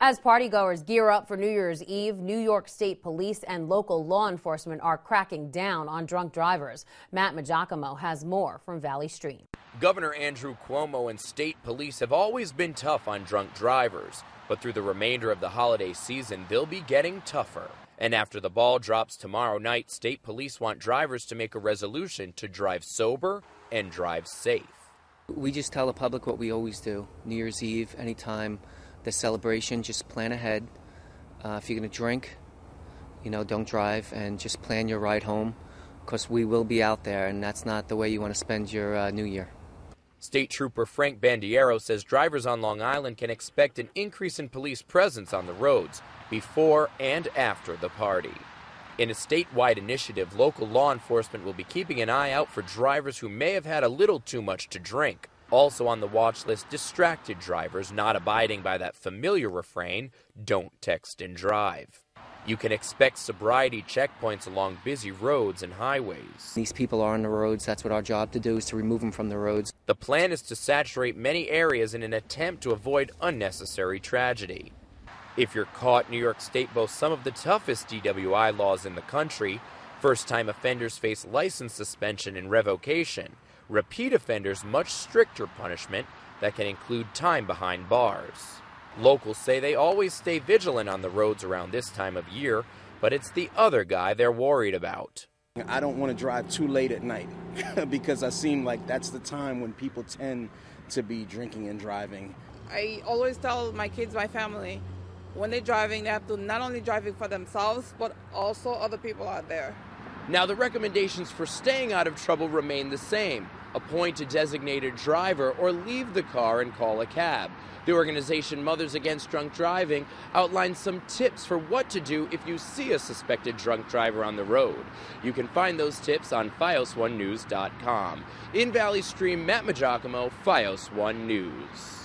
As partygoers gear up for New Year's Eve, New York State Police and local law enforcement are cracking down on drunk drivers. Matt Giacomo has more from Valley Stream. Governor Andrew Cuomo and state police have always been tough on drunk drivers, but through the remainder of the holiday season, they'll be getting tougher. And after the ball drops tomorrow night, state police want drivers to make a resolution to drive sober and drive safe. We just tell the public what we always do. New Year's Eve, anytime the celebration, just plan ahead. If you're going to drink, don't drive, and just plan your ride home, because we will be out there, and that's not the way you want to spend your New Year. State Trooper Frank Bandiero says drivers on Long Island can expect an increase in police presence on the roads before and after the party. In a statewide initiative, local law enforcement will be keeping an eye out for drivers who may have had a little too much to drink. Also on the watch list, distracted drivers not abiding by that familiar refrain, "Don't text and drive." You can expect sobriety checkpoints along busy roads and highways. These people are on the roads. That's what our job to do, is to remove them from the roads. The plan is to saturate many areas in an attempt to avoid unnecessary tragedy. If you're caught, New York State boasts some of the toughest DWI laws in the country. First-time offenders face license suspension and revocation. Repeat offenders much stricter punishment that can include time behind bars. Locals say they always stay vigilant on the roads around this time of year, but it's the other guy they're worried about. I don't want to drive too late at night because I seem like that's the time when people tend to be drinking and driving. I always tell my kids, my family, when they're driving, they have to not only driving for themselves, but also other people out there. Now, the recommendations for staying out of trouble remain the same. Appoint a designated driver or leave the car and call a cab. The organization Mothers Against Drunk Driving outlines some tips for what to do if you see a suspected drunk driver on the road. You can find those tips on FiOS1News.com. In Valley Stream, Matt Giacomo, FiOS1 News.